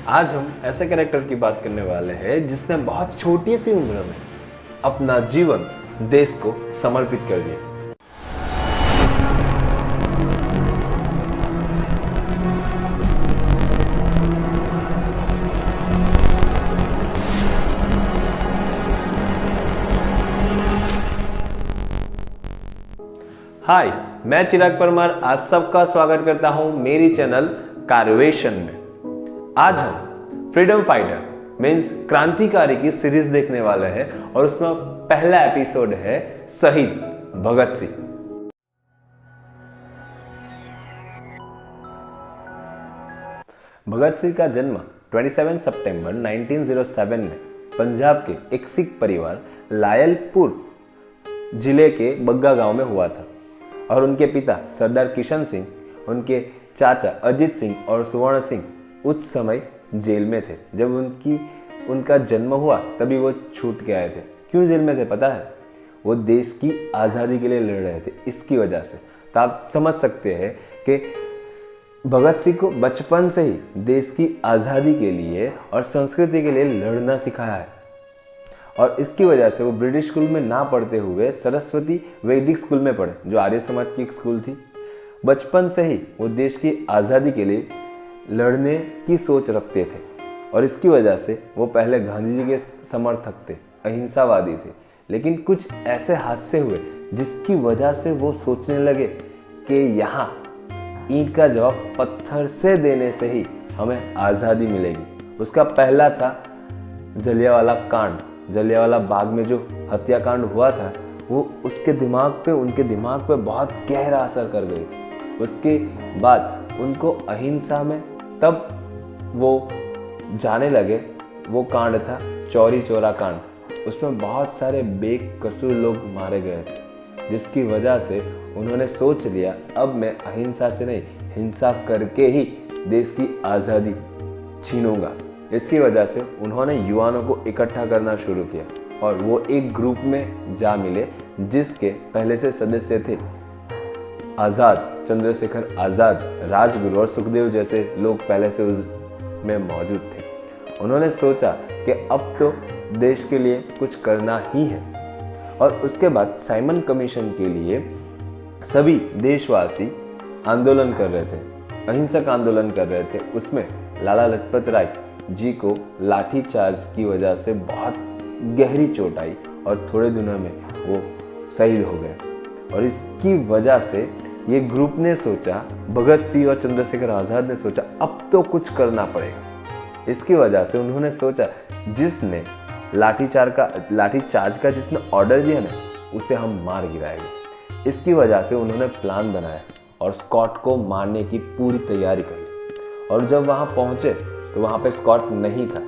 आज हम ऐसे कैरेक्टर की बात करने वाले हैं जिसने बहुत छोटी सी उम्र में अपना जीवन देश को समर्पित कर दिया। हाय, मैं चिराग परमार आप सबका स्वागत करता हूं मेरी चैनल कार्वेशन में। आज हम फ्रीडम फाइटर मीन्स क्रांतिकारी की सीरीज देखने वाले हैं और उसमें पहला एपिसोड है शहीद भगत सिंह। भगत सिंह का जन्म 27 सितंबर 1907 में पंजाब के एक सिख परिवार लायलपुर जिले के बग्गा गांव में हुआ था और उनके पिता सरदार किशन सिंह, उनके चाचा अजीत सिंह और सुवर्ण सिंह उस समय जेल में थे। जब उनका जन्म हुआ तभी वो छूट के आए थे। क्यों जेल में थे पता है? वो देश की आज़ादी के लिए लड़ रहे थे, इसकी वजह से। तो आप समझ सकते हैं कि भगत सिंह को बचपन से ही देश की आज़ादी के लिए और संस्कृति के लिए लड़ना सिखाया है और इसकी वजह से वो ब्रिटिश स्कूल में ना पढ़ते हुए सरस्वती वैदिक स्कूल में पढ़े, जो आर्य समाज की एक स्कूल थी। बचपन से ही वो देश की आज़ादी के लिए लड़ने की सोच रखते थे और इसकी वजह से वो पहले गांधी जी के समर्थक थे, अहिंसावादी थे। लेकिन कुछ ऐसे हादसे हुए जिसकी वजह से वो सोचने लगे कि यहाँ ईंट का जवाब पत्थर से देने से ही हमें आज़ादी मिलेगी। उसका पहला था जलियांवाला कांड। जलियांवाला बाग में जो हत्याकांड हुआ था वो उनके दिमाग पे बहुत गहरा असर कर गई थी। उसके बाद उनको अहिंसा में तब वो जाने लगे। वो कांड था चौरी चौरा कांड। उसमें बहुत सारे बेकसूर लोग मारे गए थे, जिसकी वजह से उन्होंने सोच लिया अब मैं अहिंसा से नहीं, हिंसा करके ही देश की आज़ादी छीनूंगा। इसकी वजह से उन्होंने युवाओं को इकट्ठा करना शुरू किया और वो एक ग्रुप में जा मिले जिसके पहले से सदस्य थे आज़ाद, चंद्रशेखर आज़ाद, राजगुरु और सुखदेव जैसे लोग पहले से उसमें मौजूद थे। उन्होंने सोचा कि अब तो देश के लिए कुछ करना ही है और उसके बाद साइमन कमीशन के लिए सभी देशवासी आंदोलन कर रहे थे, अहिंसक आंदोलन कर रहे थे। उसमें लाला लाजपत राय जी को लाठी चार्ज की वजह से बहुत गहरी चोट आई और थोड़े दिनों में वो शहीद हो गए। और इसकी वजह से ये ग्रुप ने सोचा, भगत सिंह और चंद्रशेखर आज़ाद ने सोचा अब तो कुछ करना पड़ेगा। इसकी वजह से उन्होंने सोचा जिसने लाठी चार्ज का जिसने ऑर्डर दिया ना, उसे हम मार गिराएंगे। इसकी वजह से उन्होंने प्लान बनाया और स्कॉट को मारने की पूरी तैयारी कर ली। और जब वहाँ पहुँचे तो वहाँ पे स्कॉट नहीं था,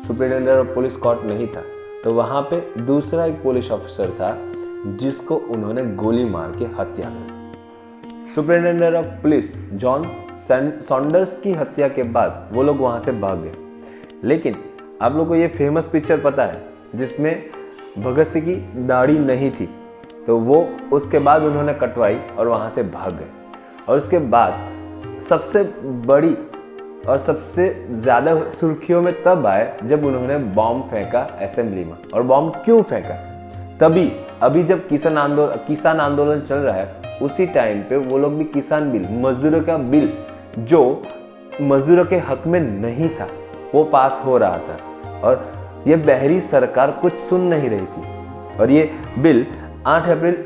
सुपरिटेंडेंट ऑफ पुलिस स्कॉट नहीं था। तो वहाँ पे दूसरा एक पुलिस ऑफिसर था जिसको उन्होंने गोली मार के हत्या कर दी। Superintendent of police John Saunders की हत्या के बाद वो लोग वहाँ से भाग गए। लेकिन आप लोगों को ये फेमस पिक्चर पता है जिसमें भगत सिंह की दाढ़ी नहीं थी, तो वो उसके बाद उन्होंने कटवाई और वहाँ से भाग गए। और उसके बाद सबसे बड़ी और सबसे ज़्यादा सुर्खियों में तब आए जब उन्होंने बॉम्ब फेंका असेंबली में। और बॉम्ब क्यों फेंका? तभी अभी जब किसान आंदोलन चल रहा है उसी टाइम पे वो लोग भी किसान बिल, मजदूरों का बिल जो मजदूरों के हक में नहीं था, वो पास हो रहा था और ये बहरी सरकार कुछ सुन नहीं रही थी। और ये बिल 8 अप्रैल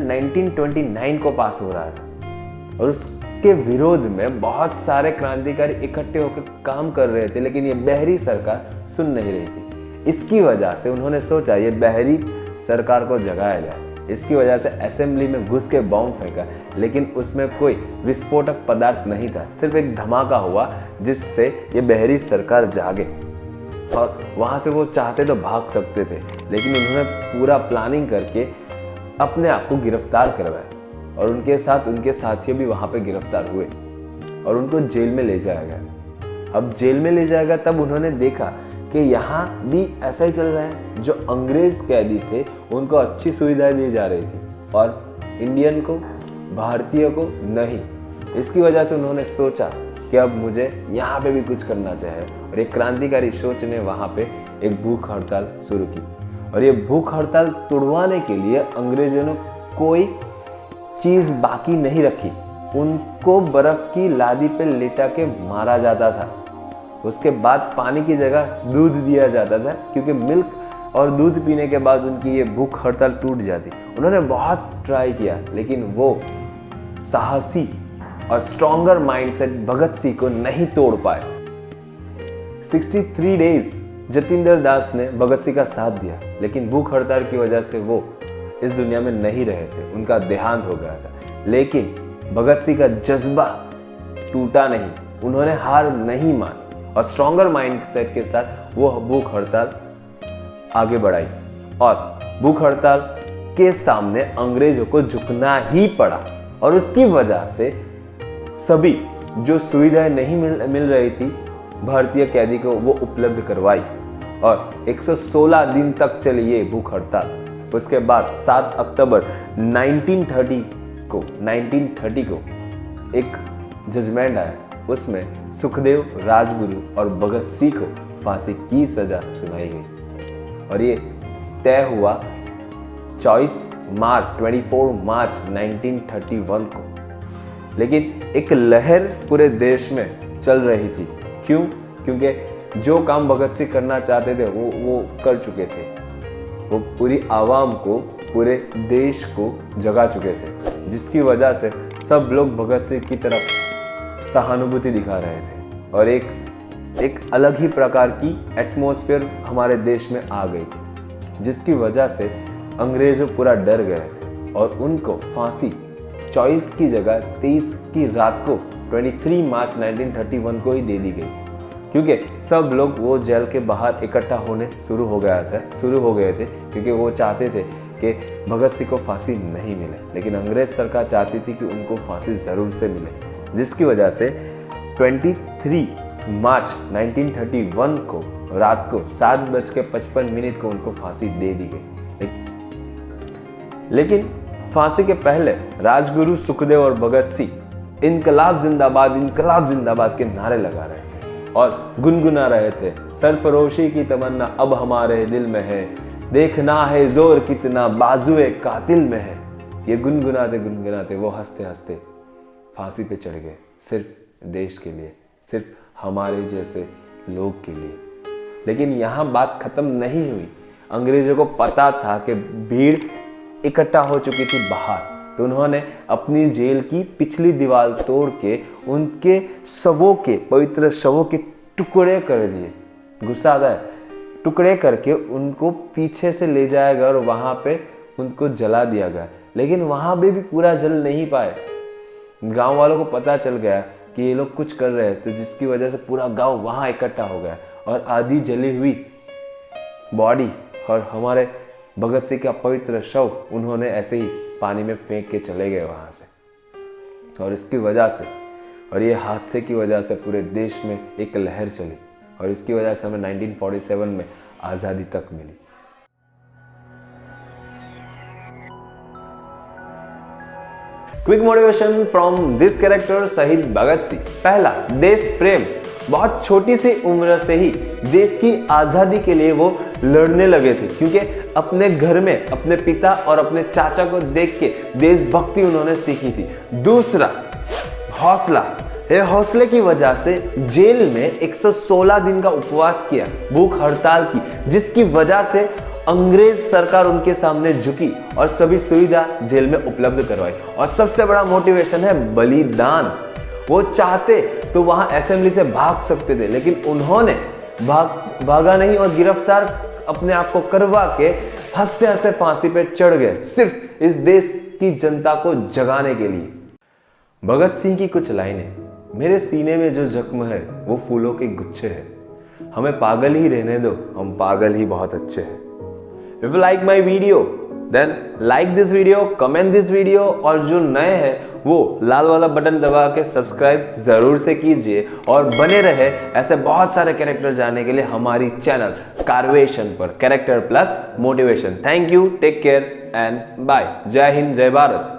1929 को पास हो रहा था और उसके विरोध में बहुत सारे क्रांतिकारी इकट्ठे होकर काम कर रहे थे, लेकिन ये बहरी सरकार सुन नहीं रही थी। इसकी वजह से उन्होंने सोचा ये बहरी सरकार को जगाया जाए। इसकी वजह से असेंबली में घुस के बॉम्ब फेंका, लेकिन उसमें कोई विस्फोटक पदार्थ नहीं था, सिर्फ एक धमाका हुआ जिससे ये बहरी सरकार जागे। और वहाँ से वो चाहते तो भाग सकते थे, लेकिन उन्होंने पूरा प्लानिंग करके अपने आप को गिरफ्तार करवाया और उनके साथ उनके साथियों भी वहाँ पे गिरफ्तार हुए और उनको जेल में ले जाया गया। अब जेल में ले जाएगा तब उन्होंने देखा कि यहाँ भी ऐसा ही चल रहा है। जो अंग्रेज कैदी थे उनको अच्छी सुविधाएं दी जा रही थी और इंडियन को, भारतीय को नहीं। इसकी वजह से उन्होंने सोचा कि कि अब मुझे यहाँ पे भी कुछ करना चाहिए, और एक क्रांतिकारी सोच ने वहाँ पे एक भूख हड़ताल शुरू की। और ये भूख हड़ताल तुड़वाने के लिए अंग्रेजों ने कोई चीज़ बाकी नहीं रखी, उनको बर्फ़ की लादी पे लिटा के मारा जाता था। उसके बाद पानी की जगह दूध दिया जाता था, क्योंकि मिल्क और दूध पीने के बाद उनकी ये भूख हड़ताल टूट जाती। उन्होंने बहुत ट्राई किया, लेकिन वो साहसी और स्ट्रॉन्गर माइंडसेट भगत सिंह को नहीं तोड़ पाए। 63 डेज जतिंदर दास ने भगत सिंह का साथ दिया, लेकिन भूख हड़ताल की वजह से वो इस दुनिया में नहीं रहे थे, उनका देहांत हो गया था। लेकिन भगत सिंह का जज्बा टूटा नहीं, उन्होंने हार नहीं मानी और स्ट्रॉन्गर माइंडसेट के साथ वो भूख हड़ताल आगे बढ़ाई। और भूख हड़ताल के सामने अंग्रेजों को झुकना ही पड़ा, और उसकी वजह से सभी जो सुविधाएं नहीं मिल रही थी भारतीय कैदी को, वो उपलब्ध करवाई। और 116 दिन तक चली ये भूख हड़ताल। उसके बाद 7 अक्टूबर 1930 को एक जजमेंट आया, उसमें सुखदेव, राजगुरु और भगत सिंह को फांसी की सजा सुनाई गई। और ये तय हुआ 24 मार्च 1931 को। लेकिन एक लहर पूरे देश में चल रही थी। क्यों? क्योंकि जो काम भगत सिंह करना चाहते थे वो कर चुके थे। वो पूरी आवाम को, पूरे देश को जगा चुके थे, जिसकी वजह से सब लोग भगत सिंह की तरफ सहानुभूति दिखा रहे थे। और एक अलग ही प्रकार की एटमॉस्फेयर हमारे देश में आ गई थी, जिसकी वजह से अंग्रेजों पूरा डर गए थे और उनको फांसी 24 की जगह 23 की रात को 23 मार्च 1931 को ही दे दी गई। क्योंकि सब लोग वो जेल के बाहर इकट्ठा होने शुरू हो गए थे, क्योंकि वो चाहते थे कि भगत सिंह को फांसी नहीं मिले, लेकिन अंग्रेज सरकार चाहती थी कि उनको फांसी ज़रूर से मिले, जिसकी वजह से 23 मार्च 1931 को रात को 7:55 को उनको फांसी दे दी गई। लेकिन फांसी के पहले राजगुरु, सुखदेव और भगत सिंह इनकलाब जिंदाबाद के नारे लगा रहे थे और गुनगुना रहे थे, सरफरोशी की तमन्ना अब हमारे दिल में है, देखना है जोर कितना बाजुए कातिल में है। ये गुनगुनाते वो हंसते हंसते फांसी पे चढ़ गए, सिर्फ देश के लिए, सिर्फ हमारे जैसे लोग के लिए। लेकिन यहाँ बात खत्म नहीं हुई। अंग्रेजों को पता था कि भीड़ इकट्ठा हो चुकी थी बाहर, तो उन्होंने अपनी जेल की पिछली दीवार तोड़ के उनके शवों के, पवित्र शवों के टुकड़े कर दिए। गुस्सा आता है, टुकड़े करके उनको पीछे से ले जाया गया और वहाँ पे उनको जला दिया गया। लेकिन वहाँ भी पूरा जल नहीं पाए। गांव वालों को पता चल गया कि ये लोग कुछ कर रहे हैं, तो जिसकी वजह से पूरा गांव वहाँ इकट्ठा हो गया और आधी जली हुई बॉडी और हमारे भगत सिंह का पवित्र शव उन्होंने ऐसे ही पानी में फेंक के चले गए वहाँ से। और इसकी वजह से, और ये हादसे की वजह से पूरे देश में एक लहर चली और इसकी वजह से हमें 1947 में आज़ादी तक मिली। Quick motivation from this character शहीद भगत सिंह। पहला, देश प्रेम। बहुत छोटी सी उम्र से ही देश की आज़ादी के लिए वो लड़ने लगे थे, क्योंकि अपने घर में अपने पिता और अपने चाचा को देख के देशभक्ति उन्होंने सीखी थी। दूसरा, हौसला। ये हौसले की वजह से जेल में 116 दिन का उपवास किया, भूख हड़ताल की, जिसकी वजह से अंग्रेज सरकार उनके सामने झुकी और सभी सुविधा जेल में उपलब्ध करवाई। और सबसे बड़ा मोटिवेशन है बलिदान। वो चाहते तो वहां असेंबली से भाग सकते थे, लेकिन उन्होंने भागा नहीं और गिरफ्तार अपने आप को करवा के हंसते हंसते फांसी पे चढ़ गए, सिर्फ इस देश की जनता को जगाने के लिए। भगत सिंह की कुछ लाइनें। मेरे सीने में जो जख्म है वो फूलों के गुच्छे है, हमें पागल ही रहने दो, हम पागल ही बहुत अच्छे हैं। If you like my video, then like this video, comment this video, और जो नए हैं वो लाल वाला बटन दबा के सब्सक्राइब जरूर से कीजिए और बने रहे ऐसे बहुत सारे कैरेक्टर जानने के लिए हमारी चैनल कारवेशन पर, character plus motivation. Thank you, take care and bye. जय हिंद, जय भारत।